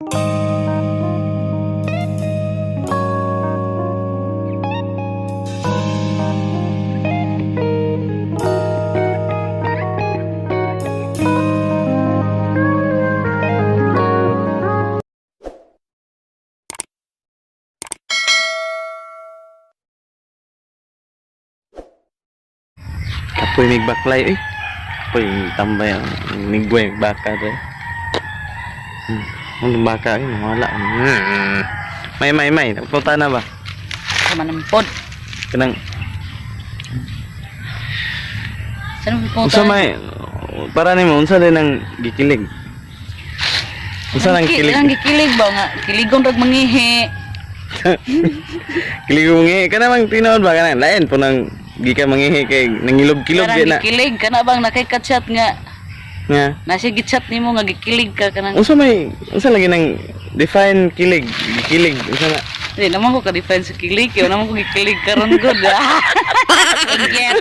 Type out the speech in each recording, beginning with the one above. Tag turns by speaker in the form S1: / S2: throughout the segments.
S1: Apoy may baklay eh. Apoy tambay ang nigboy baka to. Ang baka yun wala. May punta na ba?
S2: Sama ng pod.
S1: Kanang
S2: Saan mo punta?
S1: unsa may para nimo unsa din ang gikilig? Unsa nang kilig?
S2: Ang gikilig ba nga? Kiligon rag mangihi.
S1: Kilig mo ngi kana mang tinuod ba kana lain po nang gika mangihi kay nangilog-kilog
S2: Karang
S1: di na.
S2: gikilig kana bang nakay-chat nga
S1: Nga.
S2: nasi gichat nimo nga gikilig ka kanang.
S1: Unsa lagi nang define kilig? Gikilig unsa na?
S2: Di naman ko ka-define sa kilig, kaya naman ko gikilig karon good. Inget.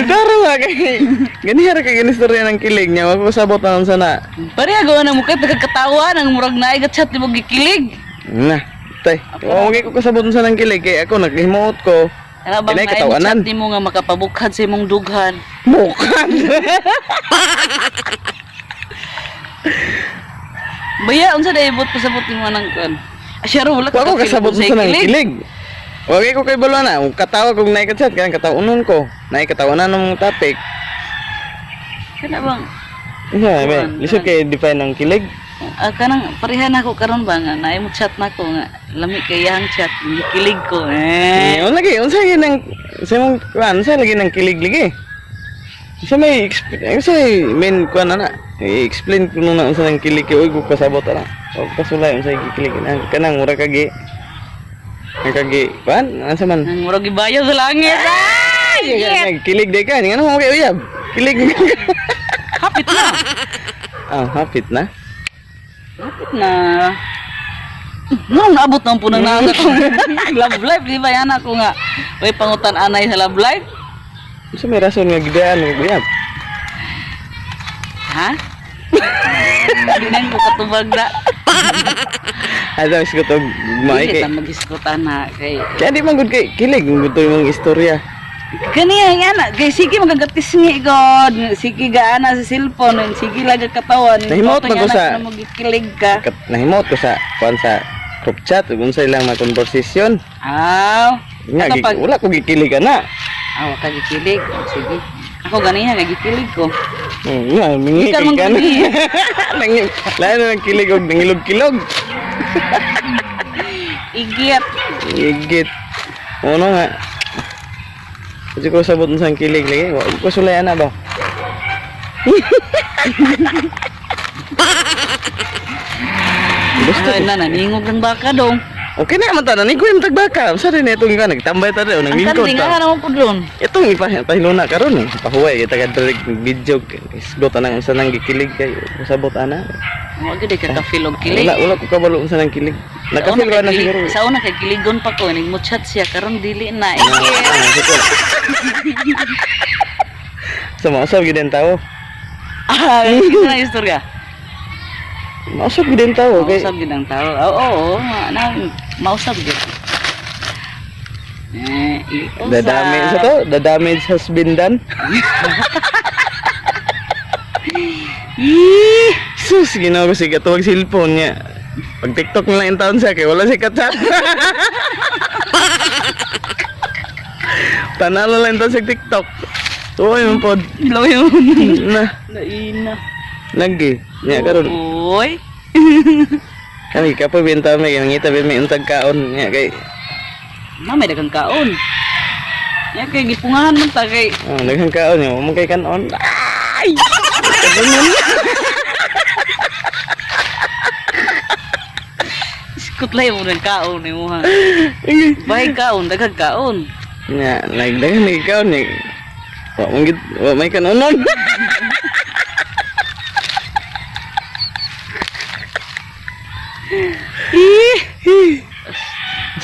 S1: Daro nga kay ganihara kay ginistorya ng kilig niya wag ko sabot na unsa na.
S2: Pareha gawa na mo kay pagkakatawa nang murag naay gatchat nimo gikilig.
S1: Na, tay. Wag ko kasabot unsa ng kilig kay ako naghimuot ko.
S2: Ano bang
S1: Kinay
S2: naay
S1: katawanan.
S2: chat nimo nga makapabukad sa imong dughan?
S1: Bukan.
S2: Baya unsa day ibot pasabot nimo nang kan? Asya ro wala
S1: Wag ko kasabot unsa ng kilig. Wag ko kay balo na katawa kog naay chat kan katawunon ko. Naay katawanan ng topic.
S2: Kana bang
S1: Yeah, may lisod kay define ng kilig.
S2: kanang pareha na ko karon ba nga naay mo chat nako nga lami kay yang chat gikilig ko
S1: Unsa lagi nang sa mong kuan sa lagi nang kilig lagi. Sa may main kuan na i-explain ko na unsa nang kilig kay ko kasabot na. O kasulay unsa kilig kanang mura kagi kuan unsa man.
S2: nang murag gibayo sa langit.
S1: Kilig day ka ngano mo kay uyab. Kilig.
S2: Hapit na.
S1: Hapit na.
S2: Hapit na. No, naabot na po nang nang love life di ba yan ako nga. May pangutan anay sa love life.
S1: Unsa may rason nga gidaan ng uyab?
S2: Ha? Hindi na ko katubag na.
S1: Ada ko to gumay
S2: Hindi
S1: kay.
S2: ta mag-iskutan na kay.
S1: Kaya di man gud kay kilig gud to imong istorya.
S2: Kaniya nga na, kay sige magagatisngi god, sige gaana sa cellphone, sige laga katawan.
S1: Nahimot man ko sa-
S2: magikilig ka.
S1: Nahimot ko sa kuan sa group chat ug unsay lang mga conversation.
S2: Aw.
S1: Nga
S2: Kapag-
S1: wala ko gikilig ana.
S2: Aw, ka gikilig. Sige. Ako ganiya nagikilig ko.
S1: Nga mingi
S2: Ikaw
S1: kay
S2: man
S1: kan.
S2: gani.
S1: Lain na kilig og nangilog-kilog.
S2: Igiat.
S1: Igit. Ano nga? Kasi ko sabot sa kilig lagi. Wa ko sulay ana ba? Gusto
S2: Ay na naningog ng baka dong.
S1: okay na man ta na ni ko yung tagbaka. Sa rin itong ka nagtambay ta rin nang
S2: Ang
S1: lingkod
S2: kanding
S1: ta.
S2: nga naman po doon.
S1: Itong ipahiluna karon eh. Pahuway kita ka direct video. Isgot nang unsa nang gikilig kay sabot ana.
S2: Huwag gid ka ka-feel og kilig.
S1: Wala ko kabalo unsa nang kilig. Nakafeel ko na siguro.
S2: Sa una kay kiligon pa ko, ning mo chat siya karon dili na.
S1: Sa mausap gid ang tao.
S2: Ay, ito na istorya.
S1: Mausap gid ang tao kay.
S2: Mausap gid ang tao. Oo, mausap gid.
S1: Dadamage sa to, dadamage has been done. Sus, ginawa ko siya tuwag cellphone niya. Pag TikTok na lang yung taon siya, kaya wala siya kachat. Tanalo lang taon sa TikTok. Oo, yung pod.
S2: Ilaw yun.
S1: Na,
S2: Naina.
S1: lagi. Niya, karon.
S2: Oy.
S1: Kami, kapoy binta may, nangita may untag kaon. Niya, kay,
S2: May dagang kaon. Ya kay gipungahan man ta kay.
S1: daghang kaon niya, mo kay kanon. Ay! Kagunan.
S2: Iskot lang mo ng kaon ni mo ha. Bahay kaon, daghang kaon.
S1: Niya, nagdagan may kaon niya. Wa may kanonon.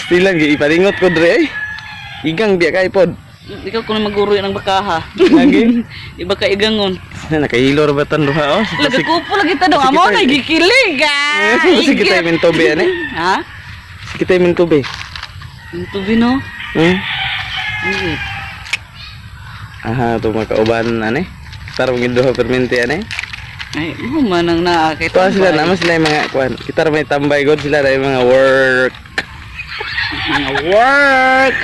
S1: Stilang iparingot ko dre ay. Igang dia kay pod.
S2: Ikaw kung maguro ng bakaha.
S1: Lagi.
S2: Iba ka igangon.
S1: Na nakahilo ra ba tan duha oh.
S2: Lagi kupo lagi ta dong. Amo na gikilig
S1: Sige tayo min tobe ani.
S2: Ha?
S1: Sige tayo min tobe.
S2: Ang tubi no?
S1: Hmm.
S2: Ano?
S1: Aha, to makauban ani. Tara mong duha permente ani.
S2: Ay, manang na kay
S1: Ito sila naman sila yung mga kuan. Kita ra may tambay god sila ra yung mga work.
S2: Mga work.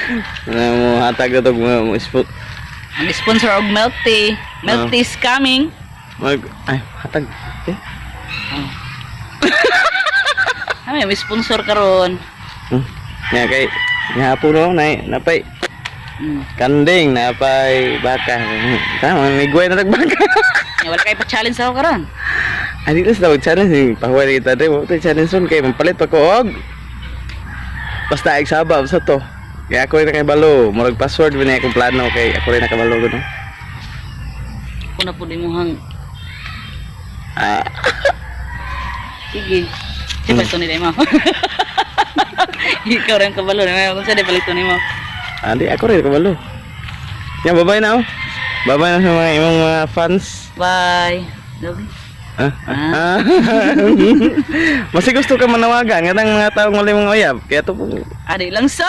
S1: Na mo hatag na tog mo
S2: Ang sponsor of milk tea. Milk tea is coming.
S1: ay hatag. Eh.
S2: Ay, may sponsor karon.
S1: Nya kay hapon no napay kanding napay baka. Tama may guway na tagbaka.
S2: Wala kay pa-challenge ako karon.
S1: Adi lang sa challenge pahuway kita dre mo challenge son kay mampalit pa ko og. Basta ay sabab sa to. Kaya ako rin nakabalo, murag password ba niya akong plano kay ako rin nakabalo ko no.
S2: Ako na po di mo hang.
S1: Ah,
S2: Sige. Si palito ni mo. Ikaw rin kabalo na kung saan palito ni mo.
S1: adi ako rin nakabalo. Yan, bye-bye na oh. Bye-bye na sa mga imong mga fans.
S2: Bye. Love.
S1: Masih gusto ka manawagan nga ng mga taong wala mong uyab. Kaya to po.
S2: Adi lang sa.